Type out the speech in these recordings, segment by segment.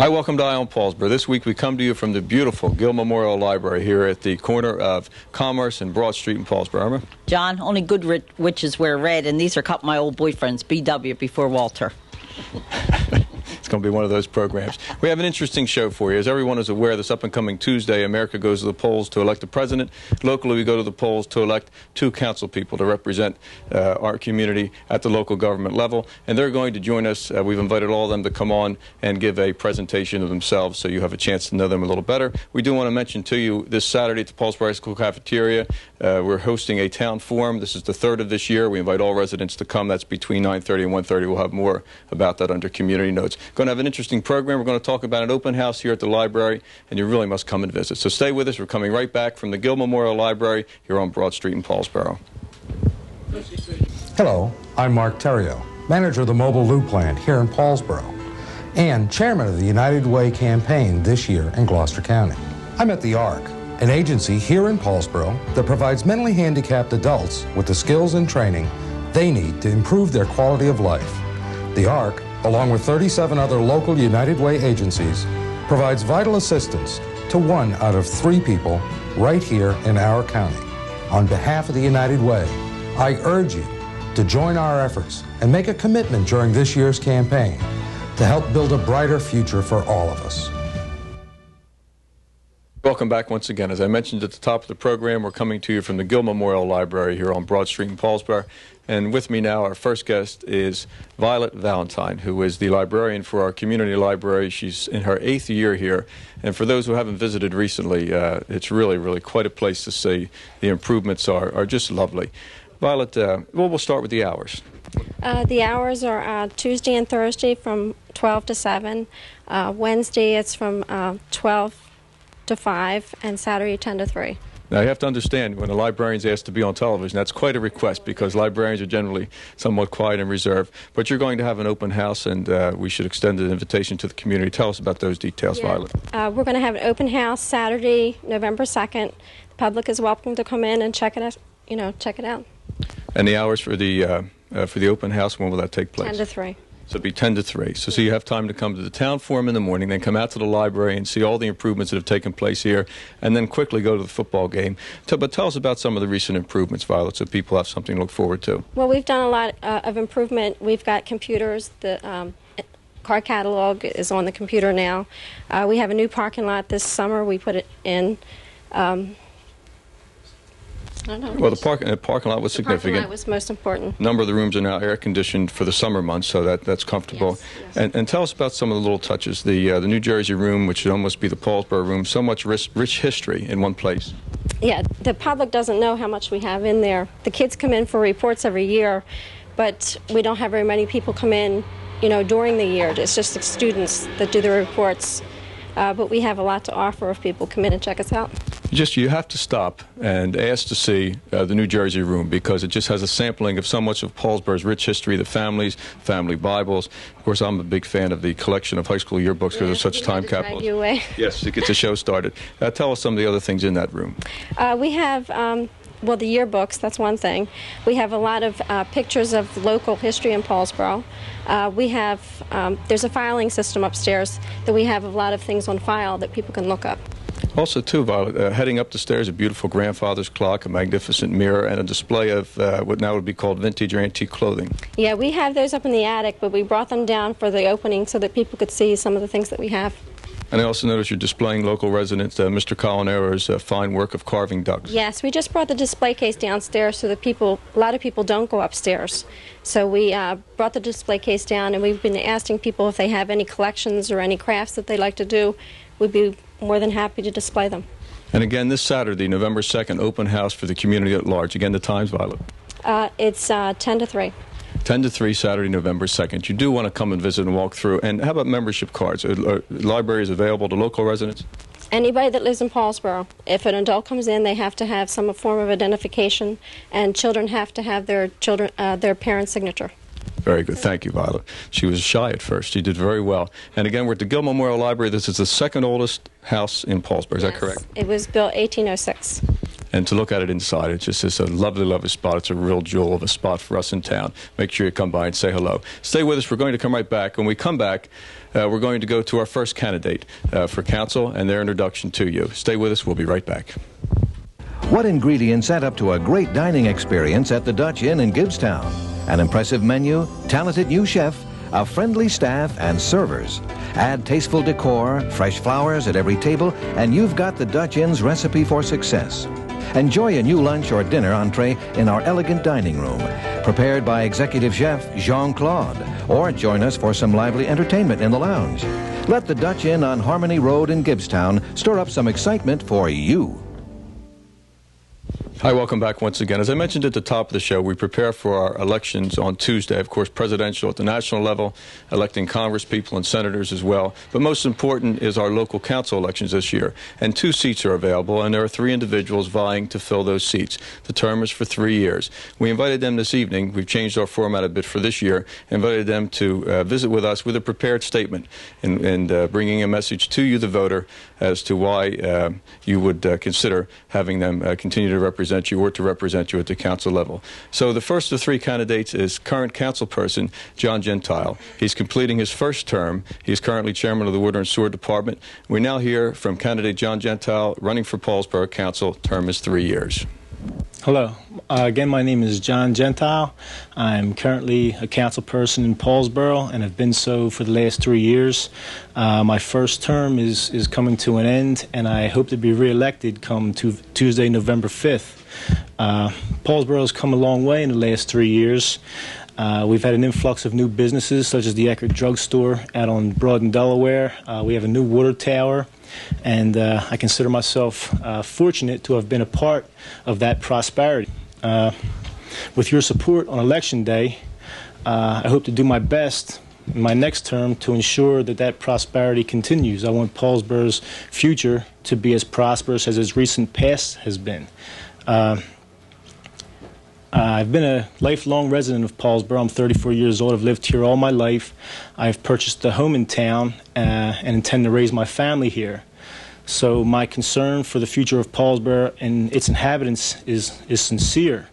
Hi, welcome to Eye on Paulsboro. This week we come to you from the beautiful Gill Memorial Library here at the corner of Commerce and Broad Street in Paulsboro. Irma? John, only good witches wear red, and these are cut my old boyfriend's BW before Walter. It's going to be one of those programs. We have an interesting show for you. As everyone is aware, this up-and-coming Tuesday, America goes to the polls to elect a president. Locally, we go to the polls to elect 2 council people to represent our community at the local government level. And they're going to join us. We've invited all of them to come on and give a presentation of themselves so you have a chance to know them a little better. We do want to mention to you this Saturday at the Paulsboro High School cafeteria, we're hosting a town forum. This is the 3rd of this year. We invite all residents to come. That's between 9:30 and 1:30. We'll have more about that under community notes. Going to have an interesting program. We're going to talk about an open house here at the library, and you really must come and visit. So stay with us. We're coming right back from the Gill Memorial Library here on Broad Street in Paulsboro. Hello, I'm Mark Terrio, manager of the Mobile Loop Plant here in Paulsboro, and chairman of the United Way campaign this year in Gloucester County. I'm at the ARC, an agency here in Paulsboro that provides mentally handicapped adults with the skills and training they need to improve their quality of life. The ARC, along with 37 other local United Way agencies, provides vital assistance to 1 out of 3 people right here in our county. On behalf of the United Way, I urge you to join our efforts and make a commitment during this year's campaign to help build a brighter future for all of us. Welcome back once again. As I mentioned at the top of the program, we're coming to you from the Gill Memorial Library here on Broad Street in Paulsboro. And with me now, our first guest is Violet Valentine, who is the librarian for our community library. She's in her 8th year here. And for those who haven't visited recently, it's really quite a place to see. The improvements are just lovely. Violet, we'll start with the hours. The hours are Tuesday and Thursday from 12 to 7. Wednesday it's from 12 to 5, and Saturday 10 to 3. Now, you have to understand, when a librarian's asked to be on television, that's quite a request because librarians are generally somewhat quiet and reserved. But you're going to have an open house, and we should extend an invitation to the community. Tell us about those details, Violet. We're going to have an open house Saturday, November 2nd. The public is welcome to come in and check it out. Check it out. And the hours for the open house, when will that take place? 10 to 3. So it'll be 10 to 3. So you have time to come to the town forum in the morning, then come out to the library and see all the improvements that have taken place here, and then quickly go to the football game. But tell us about some of the recent improvements, Violet, so people have something to look forward to. Well, we've done a lot of improvement. We've got computers. The card catalog is on the computer now. We have a new parking lot this summer. We put it in. I don't know. Well, the parking lot was significant. The parking lot was most important. A number of the rooms are now air-conditioned for the summer months, so that's comfortable. Yes. And tell us about some of the little touches. The New Jersey room, which should almost be the Paulsboro room, so much rich history in one place. Yeah, the public doesn't know how much we have in there. The kids come in for reports every year, but we don't have very many people come in, during the year. It's just the students that do the reports. But we have a lot to offer if people come in and check us out. You have to stop and ask to see the New Jersey room because it just has a sampling of so much of Paulsboro's rich history, the families, family Bibles. Of course, I'm a big fan of the collection of high school yearbooks because they're such time capsules. Yes, to get the show started. Tell us some of the other things in that room. We have... Well, the yearbooks, that's one thing. We have a lot of pictures of local history in Paulsboro. We have, there's a filing system upstairs that we have a lot of things on file that people can look up. Also, too, Violet, heading up the stairs, a beautiful grandfather's clock, a magnificent mirror, and a display of what now would be called vintage or antique clothing. Yeah, we have those up in the attic, but we brought them down for the opening so that people could see some of the things that we have. And I also noticed you're displaying local residents, Mr. Colinaro's fine work of carving ducks. Yes, we just brought the display case downstairs so that a lot of people don't go upstairs. So we brought the display case down, and we've been asking people if they have any collections or any crafts that they like to do. We'd be more than happy to display them. And again, this Saturday, November 2nd, open house for the community at large. Again, the times, Violet? It's 10 to 3. 10 to 3, Saturday, November 2nd. You do want to come and visit and walk through. And how about membership cards? Are libraries available to local residents? Anybody that lives in Paulsboro. If an adult comes in, they have to have some form of identification, and children have to have their parents' signature. Very good. Thank you, Violet. She was shy at first. She did very well. And again, we're at the Gill Memorial Library. This is the second oldest house in Paulsboro. Is that correct? It was built 1806. and to look at it inside. It's just a lovely, lovely spot. It's a real jewel of a spot for us in town. Make sure you come by and say hello. Stay with us. We're going to come right back. When we come back, we're going to go to our first candidate for council and their introduction to you. Stay with us. We'll be right back. What ingredients add up to a great dining experience at the Dutch Inn in Gibbstown? An impressive menu, talented new chef, a friendly staff, and servers. Add tasteful decor, fresh flowers at every table, and you've got the Dutch Inn's recipe for success. Enjoy a new lunch or dinner entree in our elegant dining room, prepared by executive chef Jean-Claude, or join us for some lively entertainment in the lounge. Let the Dutch Inn on Harmony Road in Gibbstown stir up some excitement for you. Hi, welcome back once again. As I mentioned at the top of the show, we prepare for our elections on Tuesday, of course, presidential at the national level, electing Congress people and senators as well. But most important is our local council elections this year. And 2 seats are available, and there are 3 individuals vying to fill those seats. The term is for 3 years. We invited them this evening. We've changed our format a bit for this year. Invited them to visit with us with a prepared statement and bringing a message to you, the voter, as to why you would consider having them continue to represent you or to represent you at the council level. So the first of 3 candidates is current councilperson John Gentile. He's completing his first term. He's currently chairman of the Water and Sewer Department. We now hear from candidate John Gentile running for Paulsboro Council. Term is 3 years. Hello. Again, my name is John Gentile. I'm currently a council person in Paulsboro and have been so for the last 3 years. My first term is coming to an end, and I hope to be re-elected come Tuesday, November 5th. Paulsboro has come a long way in the last 3 years. We've had an influx of new businesses, such as the Eckerd Drug Store out on Broad in Delaware. We have a new water tower, and I consider myself fortunate to have been a part of that prosperity. With your support on Election Day, I hope to do my best in my next term to ensure that that prosperity continues. I want Paulsboro's future to be as prosperous as its recent past has been. I've been a lifelong resident of Paulsboro. I'm 34 years old. I've lived here all my life. I've purchased a home in town and intend to raise my family here. So my concern for the future of Paulsboro and its inhabitants is sincere.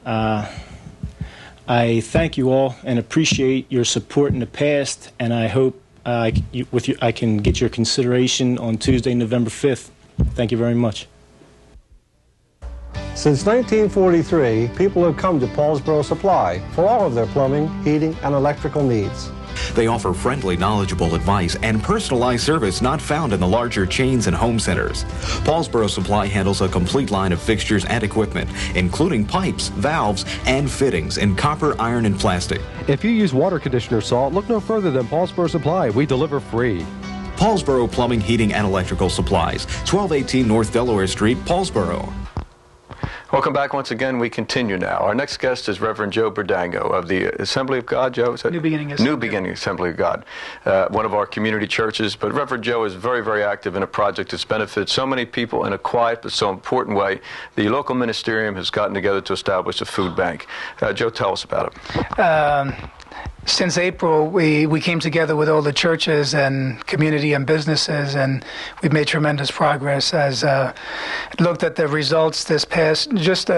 I thank you all and appreciate your support in the past, and I hope I can get your consideration on Tuesday, November 5th. Thank you very much. Since 1943, people have come to Paulsboro Supply for all of their plumbing, heating, and electrical needs. They offer friendly, knowledgeable advice and personalized service not found in the larger chains and home centers. Paulsboro Supply handles a complete line of fixtures and equipment, including pipes, valves, and fittings in copper, iron, and plastic. If you use water conditioner salt, look no further than Paulsboro Supply. We deliver free. Paulsboro Plumbing, Heating, and Electrical Supplies, 1218 North Delaware Street, Paulsboro. Welcome back once again. We continue now. Our next guest is Reverend Joe Berdango of the Assembly of God. Joe, is that New Beginning Assembly. New Beginning Assembly of God, one of our community churches. But Reverend Joe is very, very active in a project that's benefited so many people in a quiet but so important way. The local ministerium has gotten together to establish a food bank. Joe, tell us about it. Since April, we came together with all the churches and community and businesses, and we've made tremendous progress. As looked at the results this past, just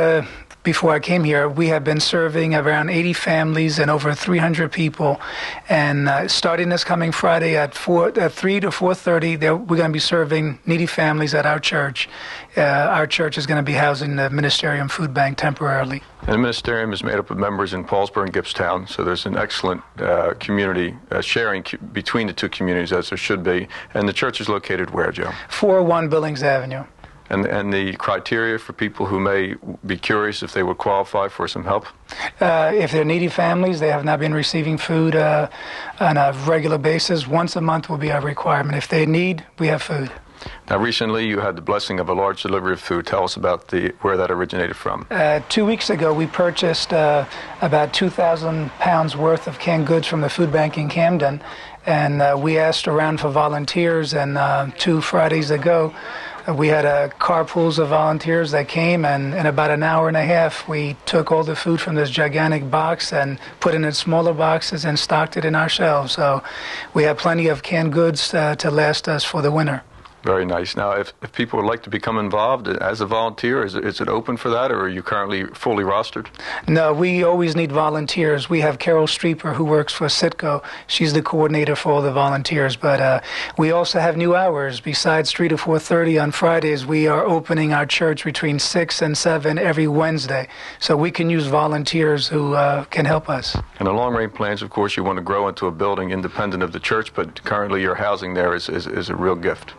before I came here, we have been serving around 80 families and over 300 people. And starting this coming Friday at 3 to 4:30, we're going to be serving needy families at our church. Our church is going to be housing the Ministerium Food Bank temporarily. And the ministerium is made up of members in Paulsboro and Gibbstown, so there's an excellent community sharing between the two communities, as there should be. And the church is located where, Joe? 401 Billings Avenue. And the criteria for people who may be curious if they would qualify for some help? If they're needy families, they have not been receiving food on a regular basis. Once a month will be our requirement. If they need, we have food. Now, recently you had the blessing of a large delivery of food. Tell us about where that originated from. 2 weeks ago, we purchased about 2,000 pounds worth of canned goods from the food bank in Camden, and we asked around for volunteers, and 2 Fridays ago, we had carpools of volunteers that came, and in about an hour and a half, we took all the food from this gigantic box and put it in smaller boxes and stocked it in our shelves. So we have plenty of canned goods to last us for the winter. Very nice. Now, if people would like to become involved as a volunteer, is it open for that, or are you currently fully rostered? No, we always need volunteers. We have Carol Streeper, who works for Citgo. She's the coordinator for all the volunteers. But we also have new hours. Besides 3 to 4:30 on Fridays, we are opening our church between 6 and 7 every Wednesday. So we can use volunteers who can help us. And the long-range plans, of course, you want to grow into a building independent of the church, but currently your housing there is a real gift.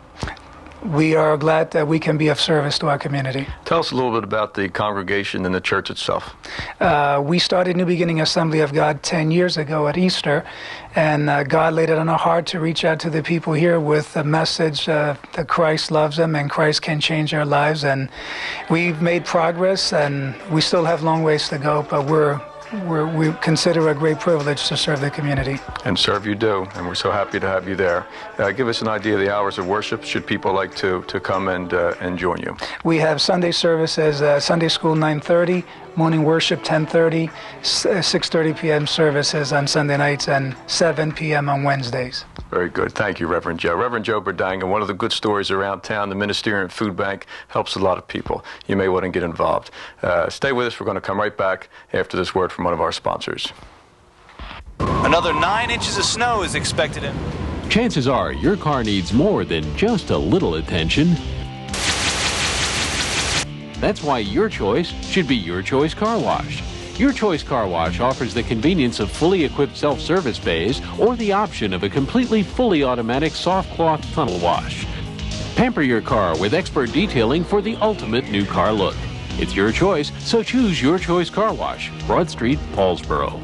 We are glad that we can be of service to our community. Tell us a little bit about the congregation and the church itself. We started New Beginning Assembly of God 10 years ago at Easter, and God laid it on our heart to reach out to the people here with the message that Christ loves them and Christ can change their lives. And we've made progress, and we still have long ways to go, but we consider a great privilege to serve the community. And serve you do, and we're so happy to have you there. Give us an idea of the hours of worship, should people like to come and join you. We have Sunday services, Sunday school 9:30, morning worship 10:30, 6:30 p.m. services on Sunday nights, and 7 p.m. on Wednesdays. Very good. Thank you, Reverend Joe. Reverend Joe Berdanga, one of the good stories around town, the Ministerial Food Bank helps a lot of people. You may want to get involved. Stay with us. We're going to come right back after this word from one of our sponsors. Another 9 inches of snow is expected in. Chances are your car needs more than just a little attention. That's why your choice should be Your Choice Car Wash. Your Choice Car Wash offers the convenience of fully equipped self-service bays or the option of a completely fully automatic soft cloth tunnel wash. Pamper your car with expert detailing for the ultimate new car look. It's your choice, so choose Your Choice Car Wash, Broad Street, Paulsboro.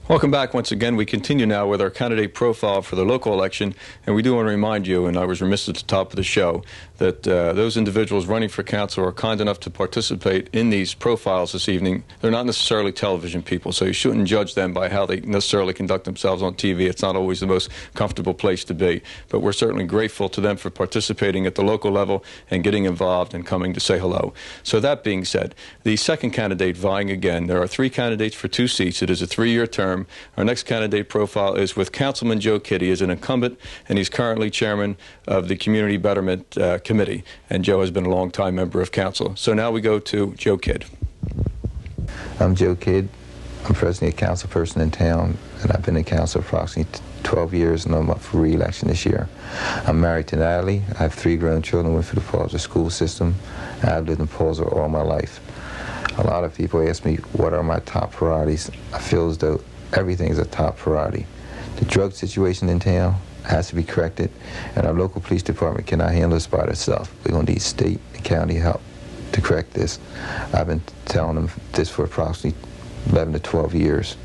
Welcome back once again. We continue now with our candidate profile for the local election, and we do want to remind you, and I was remiss at the top of the show, that those individuals running for council are kind enough to participate in these profiles this evening. They're not necessarily television people, so you shouldn't judge them by how they necessarily conduct themselves on TV. It's not always the most comfortable place to be, but we're certainly grateful to them for participating at the local level and getting involved and coming to say hello. So that being said, the second candidate vying again, there are 3 candidates for 2 seats. It is a 3-year term. Our next candidate profile is with Councilman Joe Kidd. He is an incumbent, and he's currently chairman of the Community Betterment Committee, and Joe has been a long-time member of council. So now we go to Joe Kidd. I'm Joe Kidd. I'm presently a council person in town, and I've been in council approximately 12 years, and I'm up for re-election this year. I'm married to Natalie. I have 3 grown children, went through the Paulsboro school system, and I've lived in Paulsboro all my life. A lot of people ask me, what are my top priorities? I feel as though everything is a top priority. The drug situation in town has to be corrected, and our local police department cannot handle this by itself. We're going to need state and county help to correct this. I've been telling them this for approximately 11 to 12 years.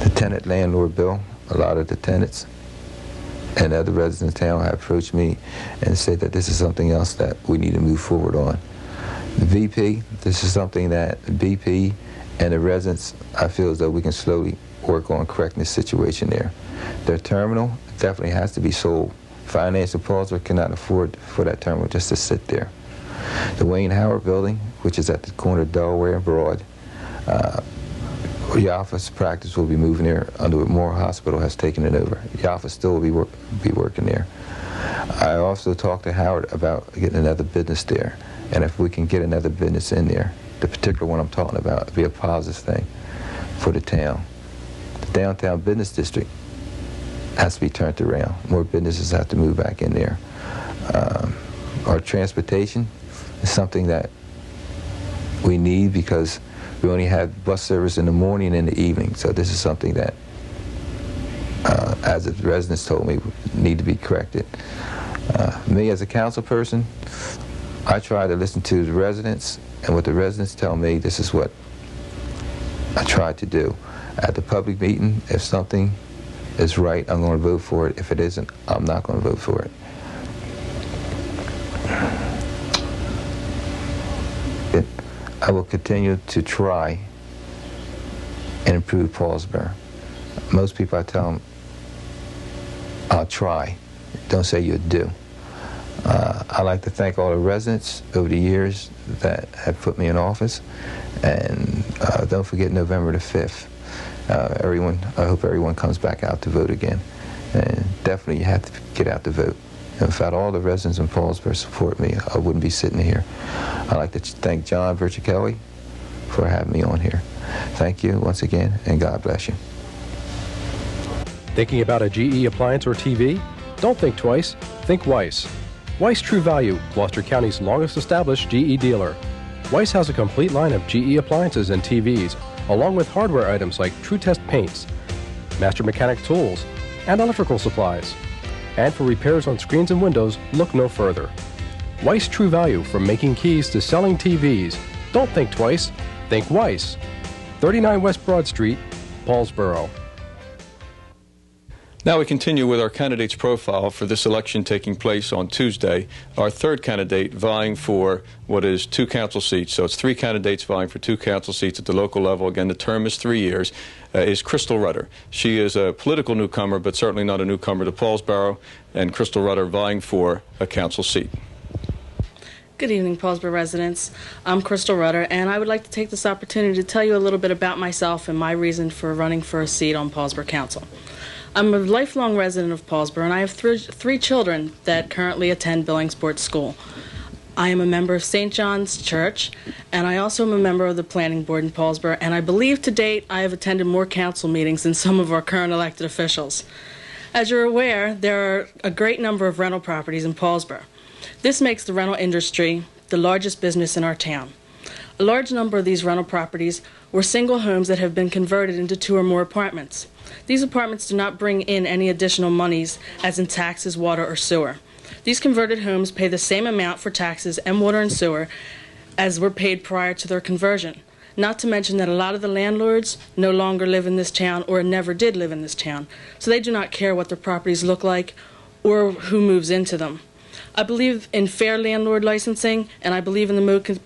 The tenant-landlord bill, a lot of the tenants and other residents in town have approached me and said that this is something else that we need to move forward on. The VP, this is something that BP and the residents, I feel as though we can slowly work on correcting the situation there. Their terminal definitely has to be sold. Finance and Paulsboro cannot afford for that terminal just to sit there. The Wayne Howard building, which is at the corner of Delaware and Broad, Yafa's practice will be moving there under Moore Hospital has taken it over. Yafa still will be working there. I also talked to Howard about getting another business there, and if we can get another business in there, the particular one I'm talking about, would be a positive thing for the town. The downtown business district has to be turned around. More businesses have to move back in there. Our transportation is something that we need because we only have bus service in the morning and in the evening. So this is something that, as the residents told me, need to be corrected. Me as a council person, I try to listen to the residents, and what the residents tell me, this is what I try to do. At the public meeting, if something is right, I'm going to vote for it. If it isn't, I'm not going to vote for it. I will continue to try and improve Paulsboro. Most people, I tell them, I'll try. Don't say you'll do. I'd like to thank all the residents over the years that have put me in office. And don't forget November the 5th. I hope everyone comes back out to vote again. And definitely you have to get out to vote. And without all the residents in Paulsboro support me, I wouldn't be sitting here. I'd like to thank John Verchichelli for having me on here. Thank you once again, and God bless you. Thinking about a GE appliance or TV? Don't think twice, think Weiss. Weiss True Value, Gloucester County's longest established GE dealer. Weiss has a complete line of GE appliances and TVs, along with hardware items like True Test paints, master mechanic tools, and electrical supplies. And for repairs on screens and windows, look no further. Weiss True Value, from making keys to selling TVs. Don't think twice, think Weiss. 39 West Broad Street, Paulsboro. Now we continue with our candidate's profile for this election taking place on Tuesday. Our third candidate vying for what is 2 council seats, so it's 3 candidates vying for 2 council seats at the local level. Again, the term is 3 years, is Crystal Rudder. She is a political newcomer, but certainly not a newcomer to Paulsboro, and Crystal Rudder vying for a council seat. Good evening, Paulsboro residents. I'm Crystal Rudder, and I would like to take this opportunity to tell you a little bit about myself and my reason for running for a seat on Paulsboro Council. I'm a lifelong resident of Paulsboro, and I have 3 children that currently attend Billingsport School. I am a member of St. John's Church, and I also am a member of the Planning Board in Paulsboro, and I believe to date I have attended more council meetings than some of our current elected officials. As you're aware, there are a great number of rental properties in Paulsboro. This makes the rental industry the largest business in our town. A large number of these rental properties were single homes that have been converted into 2 or more apartments. These apartments do not bring in any additional monies, as in taxes, water, or sewer. These converted homes pay the same amount for taxes and water and sewer as were paid prior to their conversion. Not to mention that a lot of the landlords no longer live in this town or never did live in this town, so they do not care what their properties look like or who moves into them. I believe in fair landlord licensing, and I believe in the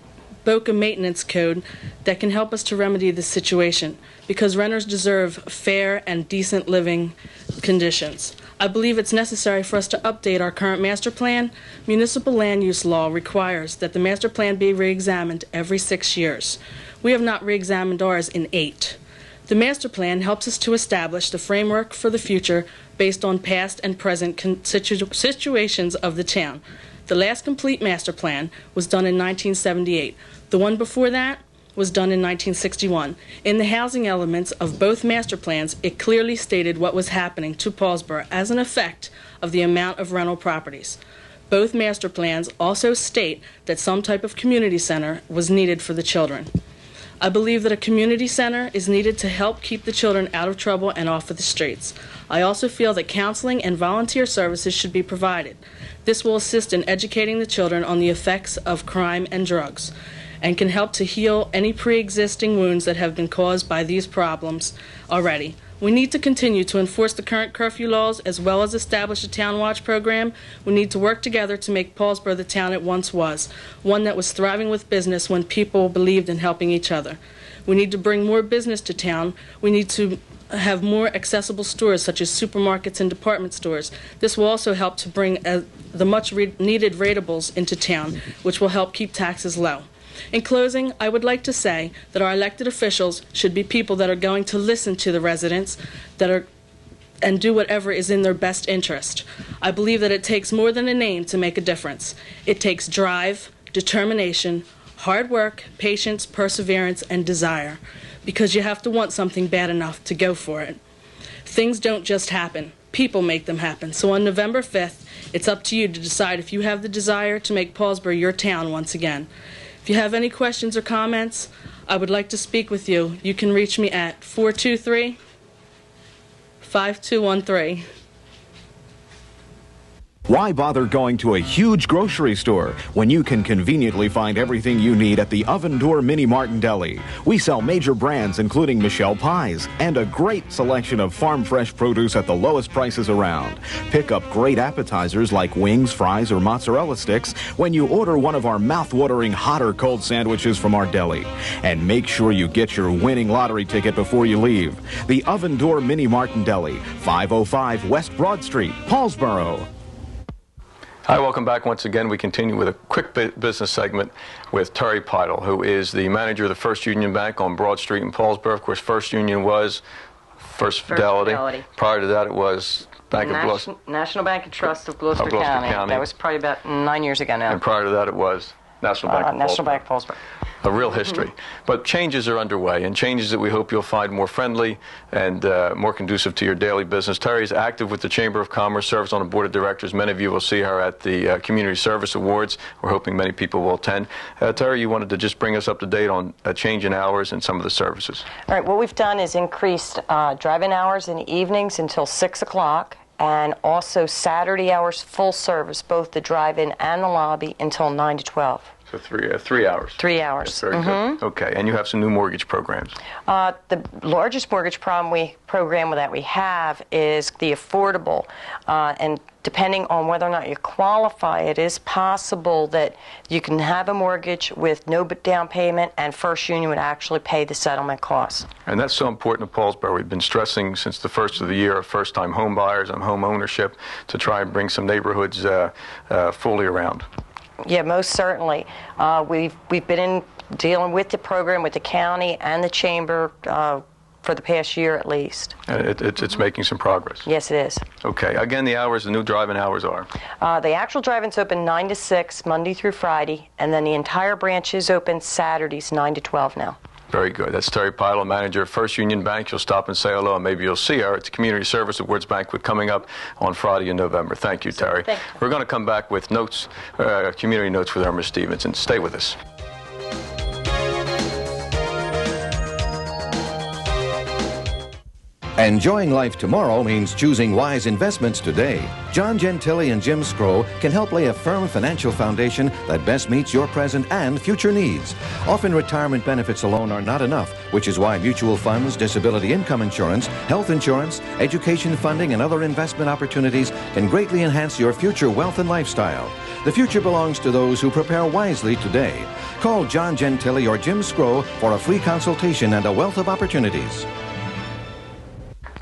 Boca Maintenance Code that can help us to remedy this situation, because renters deserve fair and decent living conditions. I believe it's necessary for us to update our current master plan. Municipal land use law requires that the master plan be re-examined every 6 years. We have not re-examined ours in 8. The master plan helps us to establish the framework for the future based on past and present situations of the town. The last complete master plan was done in 1978. The one before that was done in 1961. In the housing elements of both master plans, it clearly stated what was happening to Paulsboro as an effect of the amount of rental properties. Both master plans also state that some type of community center was needed for the children. I believe that a community center is needed to help keep the children out of trouble and off of the streets. I also feel that counseling and volunteer services should be provided. This will assist in educating the children on the effects of crime and drugs, and can help to heal any pre-existing wounds that have been caused by these problems already. We need to continue to enforce the current curfew laws as well as establish a town watch program. We need to work together to make Paulsboro the town it once was, one that was thriving with business when people believed in helping each other. We need to bring more business to town. We need to have more accessible stores such as supermarkets and department stores. This will also help to bring the much needed ratables into town, which will help keep taxes low. In closing, I would like to say that our elected officials should be people that are going to listen to the residents and do whatever is in their best interest. I believe that it takes more than a name to make a difference. It takes drive, determination, hard work, patience, perseverance, and desire, because you have to want something bad enough to go for it. Things don't just happen. People make them happen. So on November 5th, it's up to you to decide if you have the desire to make Paulsboro your town once again. If you have any questions or comments, I would like to speak with you. You can reach me at 423-5213. Why bother going to a huge grocery store when you can conveniently find everything you need at the Oven Door Mini Mart and Deli? We sell major brands including Michelle Pies and a great selection of farm fresh produce at the lowest prices around. Pick up great appetizers like wings, fries, or mozzarella sticks when you order one of our mouth-watering hot or cold sandwiches from our deli. And make sure you get your winning lottery ticket before you leave. The Oven Door Mini Mart and Deli, 505 West Broad Street, Paulsboro. Hi, welcome back once again. We continue with a quick business segment with Terry Pidle, who is the manager of the First Union Bank on Broad Street in Paulsboro. Of course, First Union was First Fidelity. Prior to that, it was Bank of Gloucester. National Bank and Trust of Gloucester County. That was probably about 9 years ago now. And prior to that, it was National Bank of National Bank Paulsboro. A real history. But changes are underway, and changes that we hope you'll find more friendly and more conducive to your daily business. Terry is active with the Chamber of Commerce, serves on the board of directors. Many of you will see her at the Community Service Awards. We're hoping many people will attend. Terry, you wanted to just bring us up to date on a change in hours and some of the services. All right, what we've done is increased drive-in hours in the evenings until 6 o'clock, and also Saturday hours full service, both the drive-in and the lobby, until 9 to 12. So 3 hours. 3 hours. That's very good. Okay, and you have some new mortgage programs. The largest mortgage program that we have is the affordable, and depending on whether or not you qualify, it is possible that you can have a mortgage with no down payment, and First Union would actually pay the settlement costs. And that's so important to Paulsboro. We've been stressing since the first of the year of first-time home buyers and home ownership to try and bring some neighborhoods fully around. Yeah, most certainly. We've been dealing with the program with the county and the chamber for the past year at least. It's making some progress. Yes, it is. Okay. Again, the hours, the new drive-in hours are? The actual drive-in's open 9 to 6, Monday through Friday, and then the entire branch is open Saturdays, 9 to 12 now. Very good. That's Terry Pilo, manager of First Union Bank. You'll stop and say hello, and maybe you'll see her at the Community Service Awards Banquet coming up on Friday in November. Thank you, Terry. Thank you. We're going to come back with notes, community notes with Irma Stevenson. Stay with us. Enjoying life tomorrow means choosing wise investments today. John Gentile and Jim Scrow can help lay a firm financial foundation that best meets your present and future needs. Often retirement benefits alone are not enough, which is why mutual funds, disability income insurance, health insurance, education funding, and other investment opportunities can greatly enhance your future wealth and lifestyle. The future belongs to those who prepare wisely today. Call John Gentile or Jim Scrow for a free consultation and a wealth of opportunities.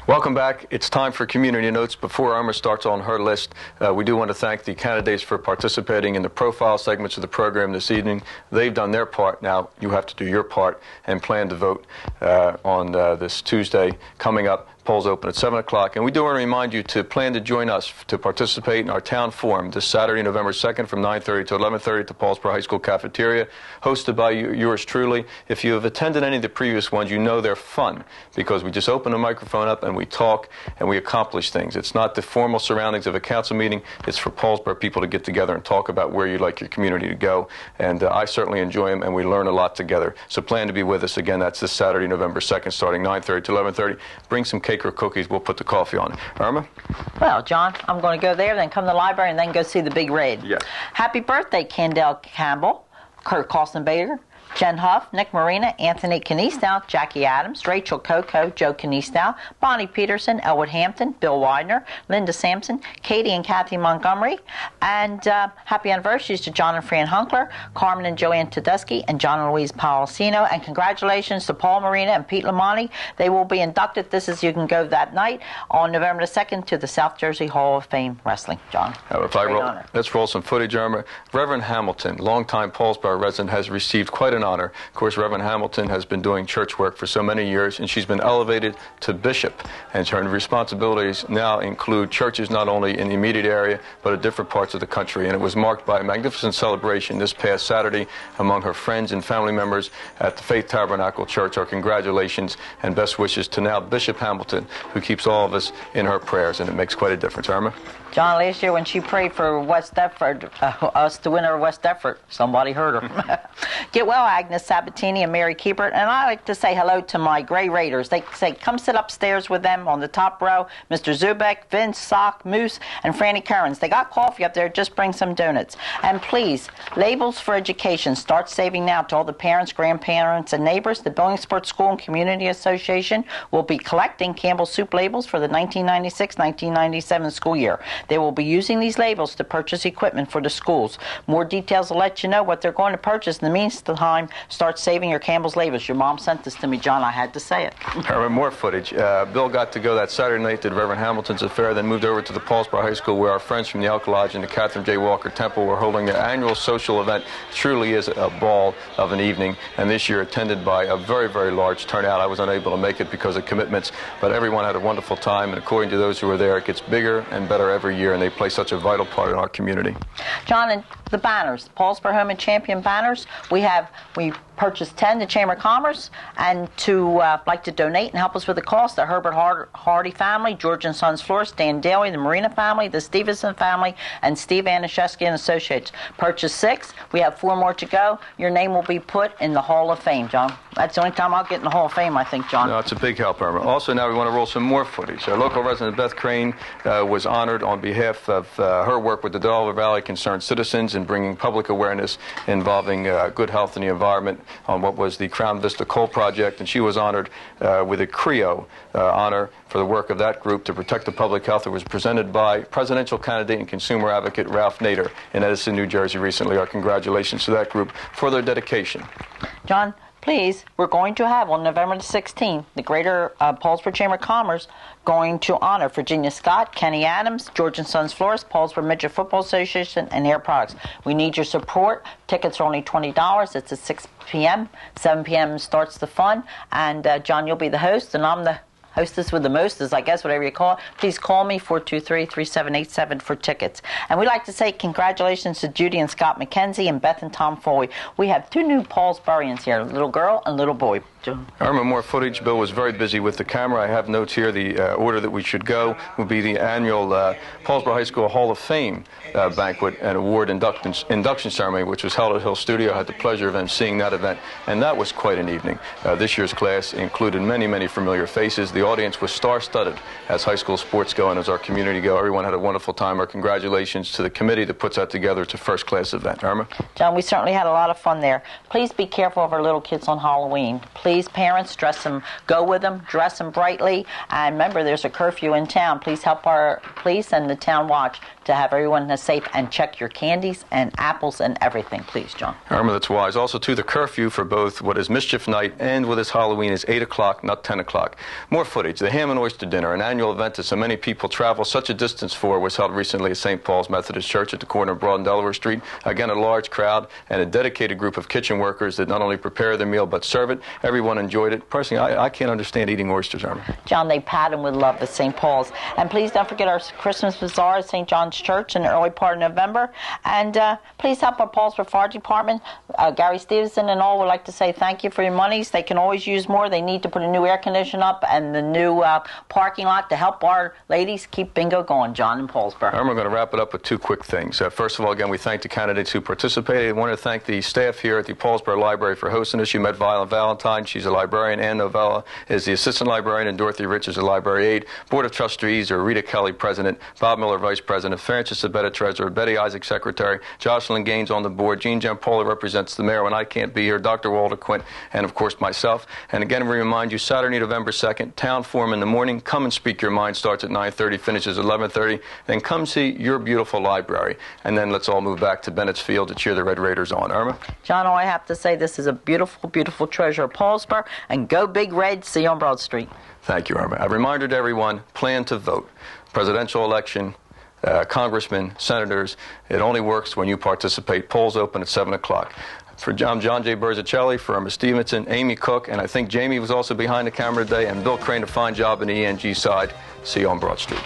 Welcome back. It's time for Community Notes. Before Irma starts on her list, we do want to thank the candidates for participating in the profile segments of the program this evening. They've done their part. Now you have to do your part and plan to vote on this Tuesday coming up. Polls open at 7 o'clock. And we do want to remind you to plan to join us to participate in our town forum this Saturday, November 2nd from 9:30 to 11:30 at the Paulsboro High School cafeteria, hosted by yours truly. If you have attended any of the previous ones, you know they're fun because we just open the microphone up and we talk and we accomplish things. It's not the formal surroundings of a council meeting. It's for Paulsboro people to get together and talk about where you'd like your community to go. And I certainly enjoy them, and we learn a lot together. So plan to be with us. Again, that's this Saturday, November 2nd, starting 9:30 to 11:30. Bring some cake or cookies. We'll put the coffee on it. Irma? Well, John, I'm going to go there, then come to the library, and then go see the Big Red. Yes. Happy birthday, Kendall Campbell, Kurt Carlson-Bader, Jen Huff, Nick Marina, Anthony Kniestow, Jackie Adams, Rachel Coco, Joe Kniestow, Bonnie Peterson, Elwood Hampton, Bill Widener, Linda Sampson, Katie and Kathy Montgomery, and happy anniversaries to John and Fran Hunkler, Carmen and Joanne Tedeschi, and John and Louise Policino, and congratulations to Paul Marina and Pete Lamonti. They will be inducted. You can go that night on November the 2nd to the South Jersey Hall of Fame Wrestling. John, let's roll some footage, Irma. Reverend Hamilton, longtime Paulsboro resident, has received quite an honor. Of course, Reverend Hamilton has been doing church work for so many years, and she's been elevated to bishop. And her responsibilities now include churches not only in the immediate area, but at different parts of the country. And it was marked by a magnificent celebration this past Saturday among her friends and family members at the Faith Tabernacle Church. Our congratulations and best wishes to now Bishop Hamilton, who keeps all of us in her prayers, and it makes quite a difference. Irma? John, last year when she prayed for West Deptford, us to win over West Deptford, somebody heard her. Get well, Agnes Sabatini and Mary Keepert. And I like to say hello to my Gray Raiders. They say, come sit upstairs with them on the top row. Mr. Zubek, Vince, Sock, Moose, and Franny Currens. They got coffee up there. Just bring some donuts. And please, Labels for Education. Start saving now to all the parents, grandparents, and neighbors. The Billingsport School and Community Association will be collecting Campbell Soup labels for the 1996-1997 school year. They will be using these labels to purchase equipment for the schools. More details will let you know what they're going to purchase. In the meantime, start saving your Campbell's labels. Your mom sent this to me, John. I had to say it. More footage. Bill got to go that Saturday night to Reverend Hamilton's affair, then moved over to the Paulsboro High School where our friends from the Elk Lodge and the Catherine J. Walker Temple were holding their annual social event. Truly is a ball of an evening, and this year attended by a very, very large turnout. I was unable to make it because of commitments, but everyone had a wonderful time, and according to those who were there, it gets bigger and better every year, and they play such a vital part in our community. John, and the banners, Paulsboro Home and Champion banners, we purchased 10 to Chamber of Commerce, and to like to donate and help us with the cost, the Herbert Hardy family, George and Sons Florist, Dan Daly, the Marina family, the Stevenson family, and Steve Anishevsky and Associates. Purchase 6. We have 4 more to go. Your name will be put in the Hall of Fame, John. That's the only time I'll get in the Hall of Fame, I think, John. No, it's a big help, Irma. Also, now we want to roll some more footage. Our local resident Beth Crane was honored on behalf of her work with the Delaware Valley Concerned Citizens in bringing public awareness involving good health and the environment on what was the Crown Vista Coal Project, and she was honored with a CREO honor for the work of that group to protect the public health. It was presented by presidential candidate and consumer advocate Ralph Nader in Edison, New Jersey recently. Our congratulations to that group for their dedication. John, please, we're going to have on November the 16th, the Greater Paulsboro Chamber of Commerce going to honor Virginia Scott, Kenny Adams, George and Sons Florist, Paulsboro Midget Football Association, and Air Products. We need your support. Tickets are only $20. It's at 6 p.m. 7 p.m. starts the fun. And, John, you'll be the host, and I'm the hostess with the mostest, I guess, whatever you call it. Please call me, 423-3787 for tickets. And we'd like to say congratulations to Judy and Scott McKenzie and Beth and Tom Foley. We have 2 new Paulsborians here, a little girl and a little boy. I remember more footage. Bill was very busy with the camera. I have notes here. The order that we should go would be the annual Paulsboro High School Hall of Fame banquet and award induction ceremony, which was held at Hill Studio. I had the pleasure of emceeing that event, and that was quite an evening. This year's class included many, many familiar faces. The audience was star-studded as high school sports go and as our community go. Everyone had a wonderful time. Our congratulations to the committee that puts that together. It's a first-class event. Irma? John, we certainly had a lot of fun there. Please be careful of our little kids on Halloween. Please, parents, dress them, go with them, dress them brightly. And remember, there's a curfew in town. Please help our police and the town watch to have everyone safe, and check your candies and apples and everything. Please, John. Irma, that's wise. Also, too, the curfew for both what is Mischief Night and what is Halloween is 8 o'clock, not 10 o'clock. More footage. The Ham and Oyster Dinner, an annual event that so many people travel such a distance for, was held recently at St. Paul's Methodist Church at the corner of Broad and Delaware Street. Again, a large crowd and a dedicated group of kitchen workers that not only prepare the meal but serve it. Everyone enjoyed it. Personally, I can't understand eating oysters, Irma. John, they pat them with love at St. Paul's. And please don't forget our Christmas Bazaar at St. John's Church in the early part of November. And please help our Paulsboro Fire Department. Gary Stevenson and all would like to say thank you for your monies. They can always use more. They need to put a new air conditioner up and the new parking lot to help our ladies keep bingo going, John, in Paulsboro. We're going to wrap it up with 2 quick things. First of all, again, we thank the candidates who participated. I want to thank the staff here at the Paulsboro Library for hosting us. You met Violet Valentine. She's a librarian. Ann Novella is the assistant librarian, and Dorothy Rich is a library aide. Board of Trustees are Rita Kelly, president, Bob Miller, vice president, Francis Sabetta, treasurer, Betty Isaac, secretary, Jocelyn Gaines on the board, Jean Giampoli represents the mayor when I can't be here, Dr. Walter Quint, and of course myself. And again, we remind you, Saturday, November 2nd, town forum in the morning. Come and speak your mind. Starts at 9:30, finishes at 11:30. Then come see your beautiful library. And then let's all move back to Bennett's Field to cheer the Red Raiders on. Irma? John, all I have to say, this is a beautiful, beautiful treasure of Paulsboro. And go Big Red. See you on Broad Street. Thank you, Irma. A reminder to everyone, plan to vote. Presidential election, congressmen, senators, it only works when you participate. Polls open at 7 o'clock. For John J. Berzicelli, for Irma Stevenson, Amy Cook, and I think Jamie was also behind the camera today, and Bill Crane, a fine job in the ENG side. See you on Broad Street.